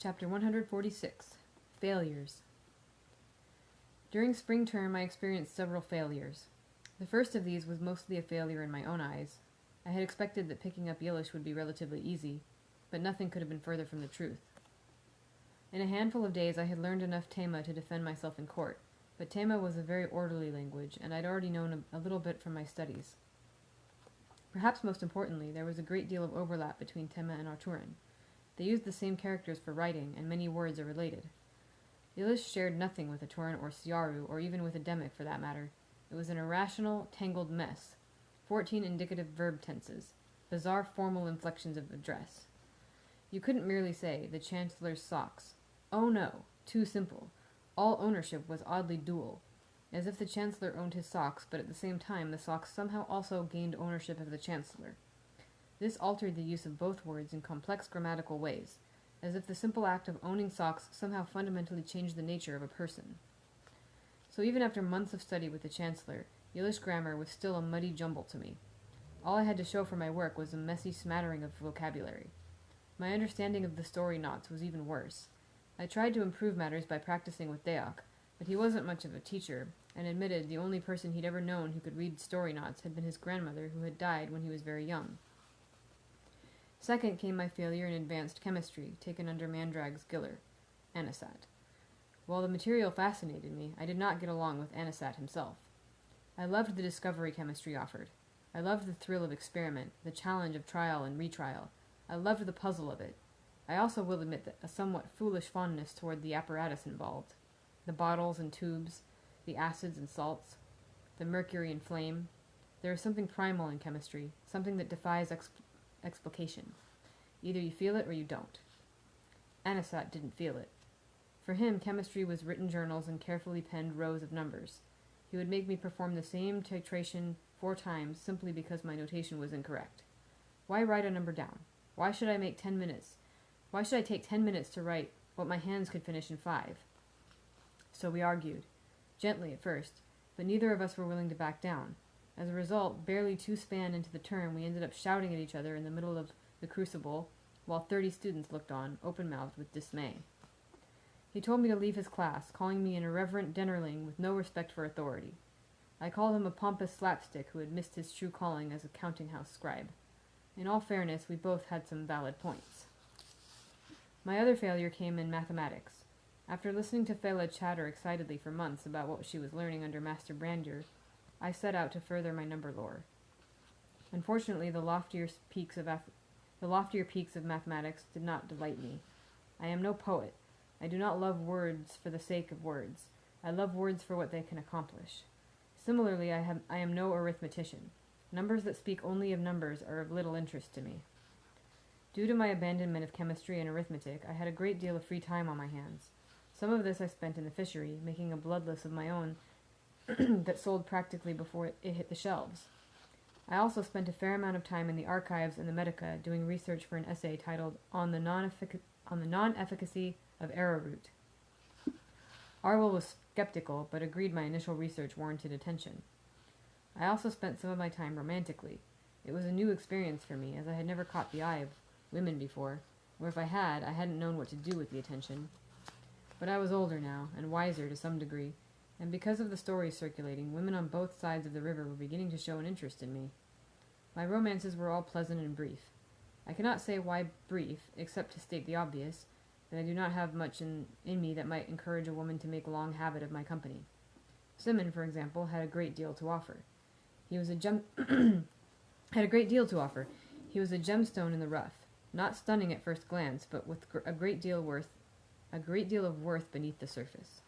S1: Chapter 146. Failures. During spring term, I experienced several failures. The first of these was mostly a failure in my own eyes. I had expected that picking up Yiddish would be relatively easy, but nothing could have been further from the truth. In a handful of days I had learned enough Tema to defend myself in court, but Tema was a very orderly language, and I'd already known a little bit from my studies. Perhaps most importantly, there was a great deal of overlap between Tema and Arturan. They used the same characters for writing, and many words are related. Yiddish shared nothing with Arturan or Siaru, or even with Ademic for that matter. It was an irrational, tangled mess. 14 indicative verb tenses, bizarre formal inflections of address. You couldn't merely say, the Chancellor's socks. Oh no, too simple. All ownership was oddly dual, as if the Chancellor owned his socks, but at the same time the socks somehow also gained ownership of the Chancellor. This altered the use of both words in complex grammatical ways, as if the simple act of owning socks somehow fundamentally changed the nature of a person. So even after months of study with the Chancellor, Yiddish grammar was still a muddy jumble to me. All I had to show for my work was a messy smattering of vocabulary. My understanding of the story knots was even worse. I tried to improve matters by practicing with Deok, but he wasn't much of a teacher, and admitted the only person he'd ever known who could read story knots had been his grandmother, who had died when he was very young. Second came my failure in advanced chemistry, taken under Mandrag's Giller, Anisat. While the material fascinated me, I did not get along with Anisat himself. I loved the discovery chemistry offered. I loved the thrill of experiment, the challenge of trial and retrial. I loved the puzzle of it. I also will admit that a somewhat foolish fondness toward the apparatus involved. The bottles and tubes, the acids and salts, the mercury and flame. There is something primal in chemistry, something that defies explication. Either you feel it or you don't. Anisat didn't feel it. For him, chemistry was written journals and carefully penned rows of numbers. He would make me perform the same titration 4 times simply because my notation was incorrect. Why write a number down? Why should I take 10 minutes to write what my hands could finish in 5? So we argued, gently at first, but neither of us were willing to back down. As a result, barely 2 span into the term, we ended up shouting at each other in the middle of the crucible, while 30 students looked on, open-mouthed with dismay. He told me to leave his class, calling me an irreverent Dennerling with no respect for authority. I called him a pompous slapstick who had missed his true calling as a counting-house scribe. In all fairness, we both had some valid points. My other failure came in mathematics. After listening to Fela chatter excitedly for months about what she was learning under Master Brander, I set out to further my number lore. Unfortunately, the loftier peaks of mathematics did not delight me. I am no poet. I do not love words for the sake of words. I love words for what they can accomplish. Similarly, I am no arithmetician. Numbers that speak only of numbers are of little interest to me. Due to my abandonment of chemistry and arithmetic, I had a great deal of free time on my hands. Some of this I spent in the fishery, making a bloodless of my own that sold practically before it hit the shelves. I also spent a fair amount of time in the archives and the Medica doing research for an essay titled On the Non-Efficacy of Arrowroot. Arwell was skeptical, but agreed my initial research warranted attention. I also spent some of my time romantically. It was a new experience for me, as I had never caught the eye of women before, or if I hadn't known what to do with the attention. But I was older now, and wiser to some degree, and because of the stories circulating, women on both sides of the river were beginning to show an interest in me. My romances were all pleasant and brief. I cannot say why brief, except to state the obvious, that I do not have much in me that might encourage a woman to make a long habit of my company. Simon, for example, had a great deal to offer. He was a gemstone in the rough, not stunning at first glance, but with a great deal of worth beneath the surface.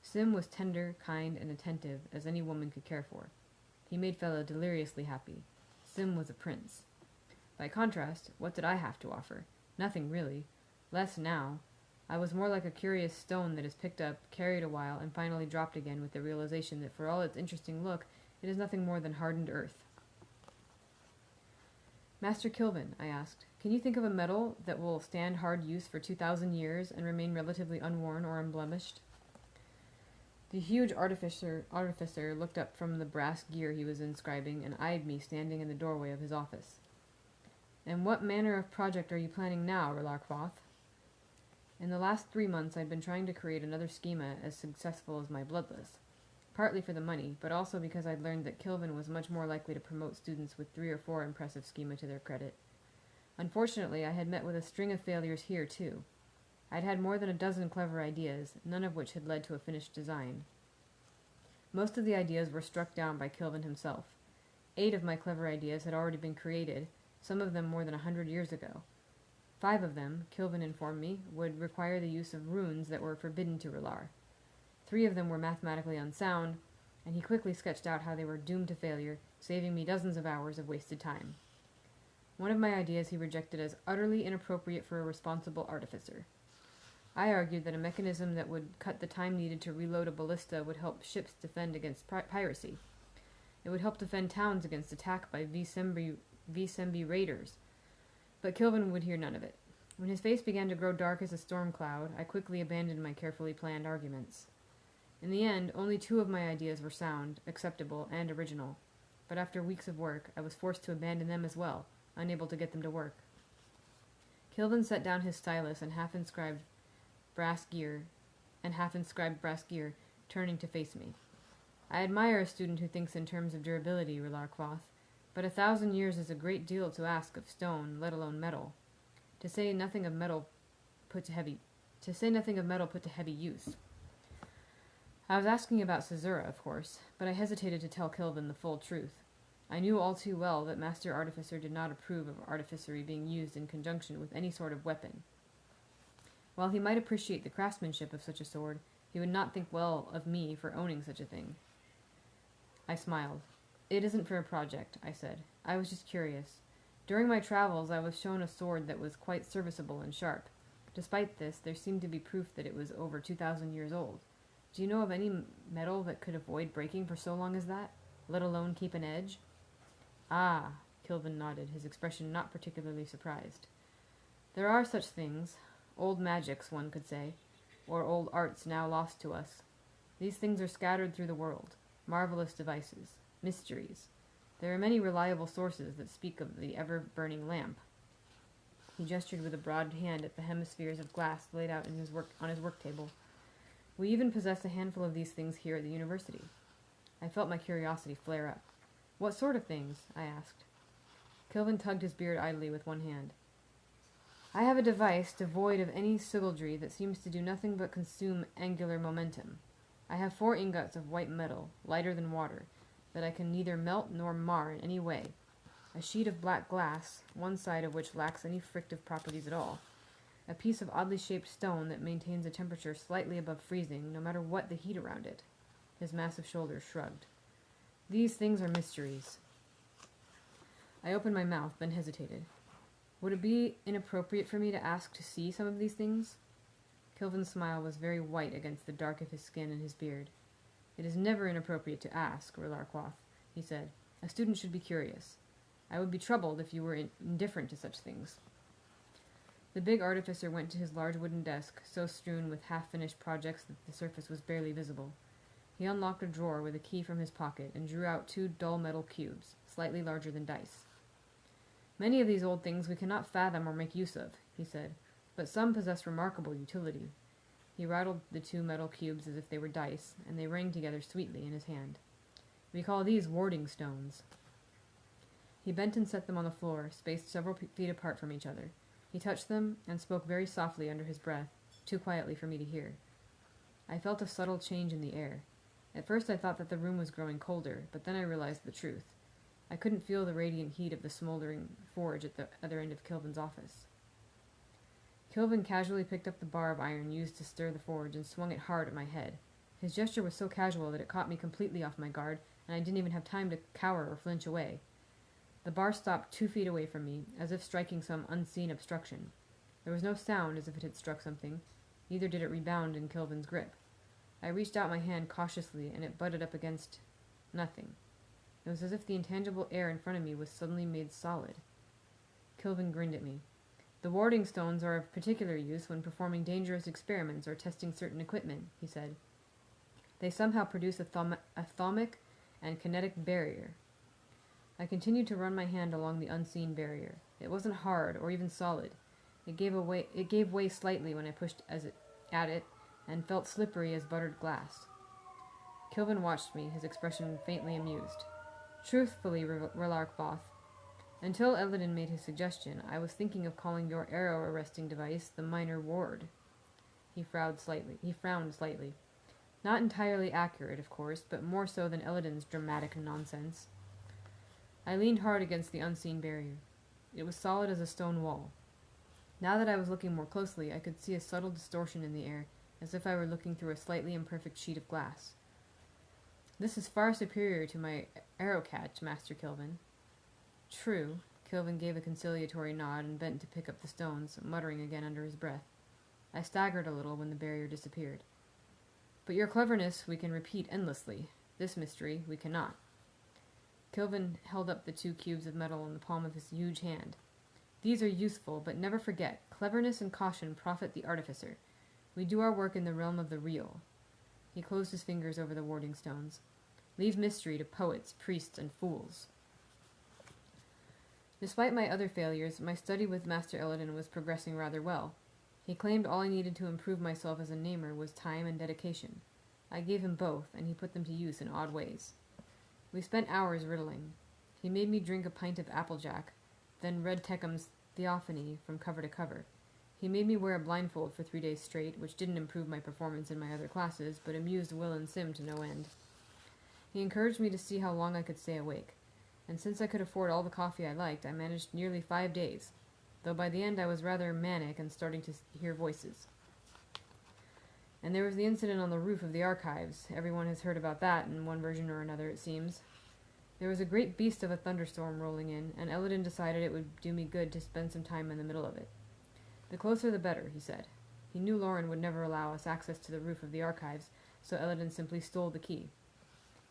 S1: Sim was tender, kind, and attentive as any woman could care for. He made Fela deliriously happy. Sim was a prince. By contrast, what did I have to offer? Nothing really. Less now. I was more like a curious stone that is picked up, carried a while, and finally dropped again with the realization that for all its interesting look, it is nothing more than hardened earth. Master Kilvin, I asked, can you think of a metal that will stand hard use for 2,000 years and remain relatively unworn or unblemished? The huge artificer looked up from the brass gear he was inscribing and eyed me standing in the doorway of his office. And what manner of project are you planning now, Relarquoth? In the last 3 months I'd been trying to create another schema as successful as my Bloodless, partly for the money, but also because I'd learned that Kilvin was much more likely to promote students with 3 or 4 impressive schema to their credit. Unfortunately, I had met with a string of failures here, too. I'd had more than a dozen clever ideas, none of which had led to a finished design. Most of the ideas were struck down by Kilvin himself. 8 of my clever ideas had already been created, some of them more than 100 years ago. 5 of them, Kilvin informed me, would require the use of runes that were forbidden to Relar. 3 of them were mathematically unsound, and he quickly sketched out how they were doomed to failure, saving me dozens of hours of wasted time. One of my ideas he rejected as utterly inappropriate for a responsible artificer. I argued that a mechanism that would cut the time needed to reload a ballista would help ships defend against piracy. It would help defend towns against attack by Visembi raiders. But Kilvin would hear none of it. When his face began to grow dark as a storm cloud, I quickly abandoned my carefully planned arguments. In the end, only 2 of my ideas were sound, acceptable, and original. But after weeks of work, I was forced to abandon them as well, unable to get them to work. Kilvin set down his stylus and half-inscribed brass gear, turning to face me. I admire a student who thinks in terms of durability, Relarquoth, but 1,000 years is a great deal to ask of stone, let alone metal. To say nothing of metal put to heavy use. I was asking about Caesura, of course, but I hesitated to tell Kilvin the full truth. I knew all too well that Master Artificer did not approve of artificery being used in conjunction with any sort of weapon. While he might appreciate the craftsmanship of such a sword, he would not think well of me for owning such a thing. I smiled. It isn't for a project, I said. I was just curious. During my travels, I was shown a sword that was quite serviceable and sharp. Despite this, there seemed to be proof that it was over 2,000 years old. Do you know of any metal that could avoid breaking for so long as that, let alone keep an edge? Ah, Kilvin nodded, his expression not particularly surprised. There are such things, old magics, one could say, or old arts now lost to us. These things are scattered through the world, marvelous devices, mysteries. There are many reliable sources that speak of the ever-burning lamp. He gestured with a broad hand at the hemispheres of glass laid out on his work table. We even possess a handful of these things here at the university. I felt my curiosity flare up. What sort of things? I asked. Kilvin tugged his beard idly with one hand. I have a device devoid of any sygaldry that seems to do nothing but consume angular momentum. I have 4 ingots of white metal, lighter than water, that I can neither melt nor mar in any way. A sheet of black glass, one side of which lacks any frictive properties at all. A piece of oddly shaped stone that maintains a temperature slightly above freezing, no matter what the heat around it. His massive shoulders shrugged. These things are mysteries. I opened my mouth, then hesitated. Would it be inappropriate for me to ask to see some of these things? Kilvin's smile was very white against the dark of his skin and his beard. It is never inappropriate to ask, Relarquoth, he said. A student should be curious. I would be troubled if you were indifferent to such things. The big artificer went to his large wooden desk, so strewn with half-finished projects that the surface was barely visible. He unlocked a drawer with a key from his pocket and drew out 2 dull metal cubes, slightly larger than dice. Many of these old things we cannot fathom or make use of, he said, but some possess remarkable utility. He rattled the 2 metal cubes as if they were dice, and they rang together sweetly in his hand. We call these warding stones. He bent and set them on the floor, spaced several feet apart from each other. He touched them and spoke very softly under his breath, too quietly for me to hear. I felt a subtle change in the air. At first I thought that the room was growing colder, but then I realized the truth. I couldn't feel the radiant heat of the smoldering forge at the other end of Kilvin's office. Kilvin casually picked up the bar of iron used to stir the forge and swung it hard at my head. His gesture was so casual that it caught me completely off my guard, and I didn't even have time to cower or flinch away. The bar stopped 2 feet away from me, as if striking some unseen obstruction. There was no sound as if it had struck something, neither did it rebound in Kilvin's grip. I reached out my hand cautiously, and it butted up against nothing. It was as if the intangible air in front of me was suddenly made solid. Kilvin grinned at me. The warding stones are of particular use when performing dangerous experiments or testing certain equipment, he said. They somehow produce a thaumic and kinetic barrier. I continued to run my hand along the unseen barrier. It wasn't hard or even solid. It gave way slightly when I pushed at it, and felt slippery as buttered glass. Kilvin watched me, his expression faintly amused. Truthfully, Relarkboth, until Elodin made his suggestion, I was thinking of calling your arrow-arresting device the Minor Ward. He frowned slightly. Not entirely accurate, of course, but more so than Elodin's dramatic nonsense. I leaned hard against the unseen barrier. It was solid as a stone wall. Now that I was looking more closely, I could see a subtle distortion in the air, as if I were looking through a slightly imperfect sheet of glass. This is far superior to my arrow catch, Master Kilvin. True. Kilvin gave a conciliatory nod and bent to pick up the stones, muttering again under his breath. I staggered a little when the barrier disappeared. But your cleverness we can repeat endlessly. This mystery we cannot. Kilvin held up the 2 cubes of metal in the palm of his huge hand. These are useful, but never forget, cleverness and caution profit the artificer. We do our work in the realm of the real. He closed his fingers over the warding stones. Leave mystery to poets, priests, and fools. Despite my other failures, my study with Master Elodin was progressing rather well. He claimed all I needed to improve myself as a namer was time and dedication. I gave him both, and he put them to use in odd ways. We spent hours riddling. He made me drink a pint of Applejack, then read Teckham's Theophany from cover to cover. He made me wear a blindfold for 3 days straight, which didn't improve my performance in my other classes, but amused Will and Sim to no end. He encouraged me to see how long I could stay awake, and since I could afford all the coffee I liked, I managed nearly 5 days, though by the end I was rather manic and starting to hear voices. And there was the incident on the roof of the archives. Everyone has heard about that in one version or another, it seems. There was a great beast of a thunderstorm rolling in, and Elodin decided it would do me good to spend some time in the middle of it. The closer the better, he said. He knew Lauren would never allow us access to the roof of the archives, so Elodin simply stole the key.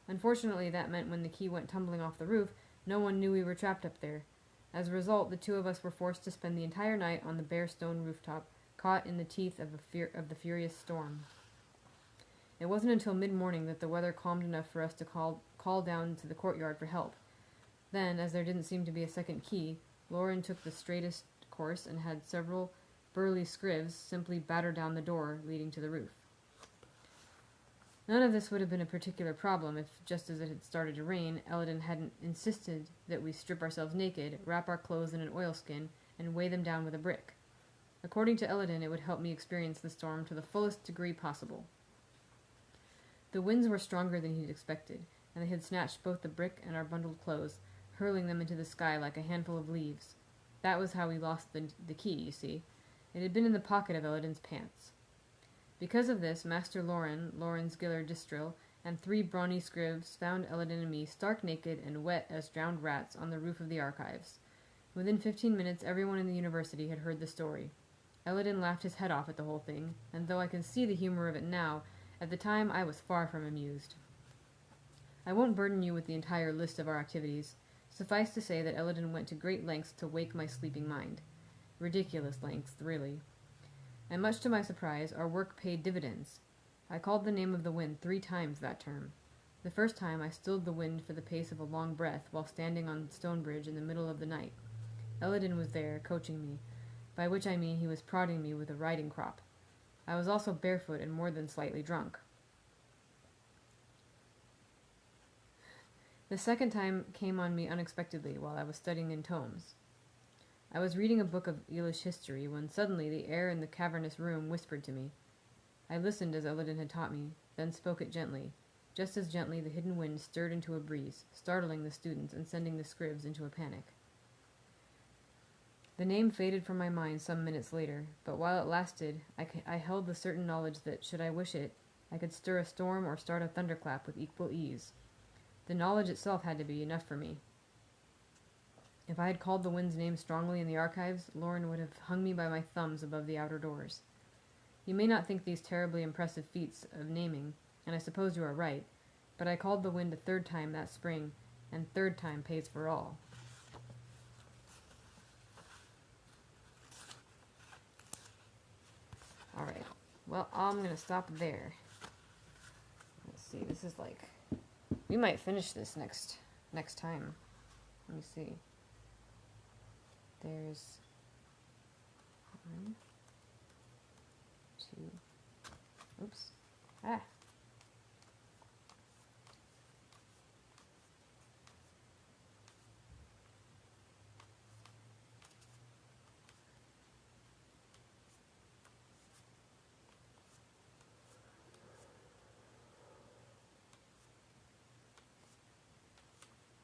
S1: Unfortunately, that meant when the key went tumbling off the roof, no one knew we were trapped up there. As a result, the 2 of us were forced to spend the entire night on the bare stone rooftop, caught in the teeth of the furious storm. It wasn't until mid-morning that the weather calmed enough for us to call down to the courtyard for help. Then, as there didn't seem to be a second key, Lauren took the straightest course and had several burly scrivs simply batter down the door leading to the roof. None of this would have been a particular problem if, just as it had started to rain, Elodin hadn't insisted that we strip ourselves naked, wrap our clothes in an oilskin, and weigh them down with a brick. According to Elodin, it would help me experience the storm to the fullest degree possible. The winds were stronger than he'd expected, and they had snatched both the brick and our bundled clothes, hurling them into the sky like a handful of leaves. That was how we lost the key, you see. It had been in the pocket of Elodin's pants. Because of this, Master Lauren's Giller Distril, and 3 brawny scrivs found Elodin and me stark naked and wet as drowned rats on the roof of the archives. Within 15 minutes, everyone in the university had heard the story. Elodin laughed his head off at the whole thing, and though I can see the humor of it now, at the time I was far from amused. I won't burden you with the entire list of our activities. Suffice to say that Elodin went to great lengths to wake my sleeping mind. Ridiculous lengths, really. And much to my surprise, our work paid dividends. I called the name of the wind 3 times that term. The first time I stilled the wind for the pace of a long breath while standing on Stonebridge in the middle of the night. Elodin was there, coaching me, by which I mean he was prodding me with a riding crop. I was also barefoot and more than slightly drunk. The second time came on me unexpectedly while I was studying in tomes. I was reading a book of Elish history when suddenly the air in the cavernous room whispered to me. I listened as Elodin had taught me, then spoke it gently. Just as gently the hidden wind stirred into a breeze, startling the students and sending the scrivs into a panic. The name faded from my mind some minutes later, but while it lasted, I held the certain knowledge that, should I wish it, I could stir a storm or start a thunderclap with equal ease. The knowledge itself had to be enough for me. If I had called the wind's name strongly in the archives, Lauren would have hung me by my thumbs above the outer doors. You may not think these terribly impressive feats of naming, and I suppose you are right, but I called the wind a third time that spring, and third time pays for all. Alright, well, I'm gonna stop there. Let's see, this is like... We might finish this next time. Let me see. There's 1, 2... Oops. Ah!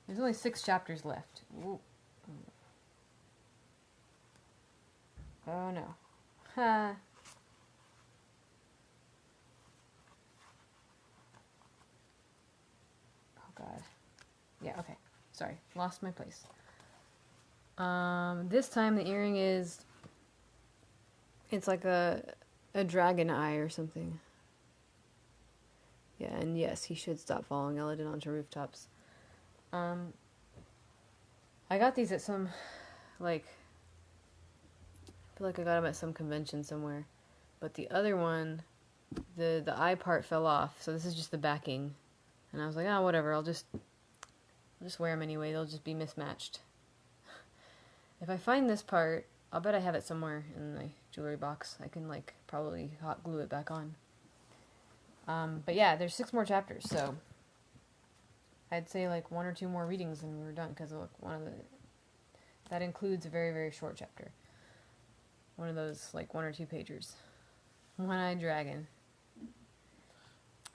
S1: There's only 6 chapters left. Ooh. Oh no. Ha! Oh god. Yeah, okay. Sorry. Lost my place. This time the earring is... It's like a dragon eye or something. Yeah, and yes, he should stop following Elodin onto rooftops. I got these at some, like, I feel like I got them at some convention somewhere. But the other one, the eye part fell off, so this is just the backing. And I was like, oh, whatever, I'll just wear them anyway, they'll just be mismatched. If I find this part, I'll bet I have it somewhere in the jewelry box. I can, like, probably hot glue it back on. But yeah, there's 6 more chapters, so I'd say like 1 or 2 more readings and we were done, because look, that includes a very, very short chapter. One of those, like, 1 or 2 pagers. One-Eyed Dragon.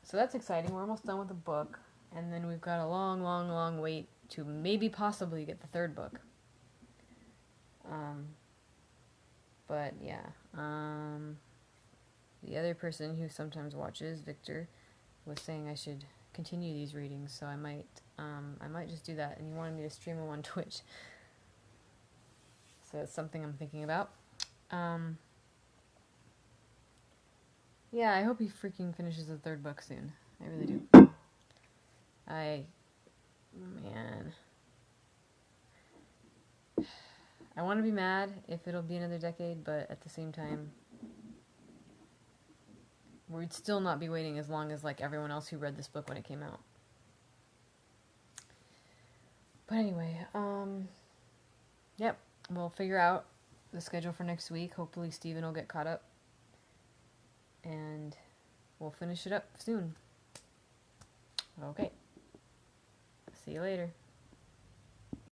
S1: So that's exciting. We're almost done with the book, and then we've got a long, long, long wait to maybe possibly get the 3rd book. But yeah, the other person who sometimes watches, Victor, was saying I should continue these readings, so I might just do that, and he wanted me to stream them on Twitch. So it's something I'm thinking about. Yeah, I hope he freaking finishes the 3rd book soon. I really do. Man. I want to be mad if it'll be another decade, but at the same time, we'd still not be waiting as long as, like, everyone else who read this book when it came out. But anyway, yep, we'll figure out the schedule for next week. Hopefully Steven will get caught up, and we'll finish it up soon. Okay. See you later.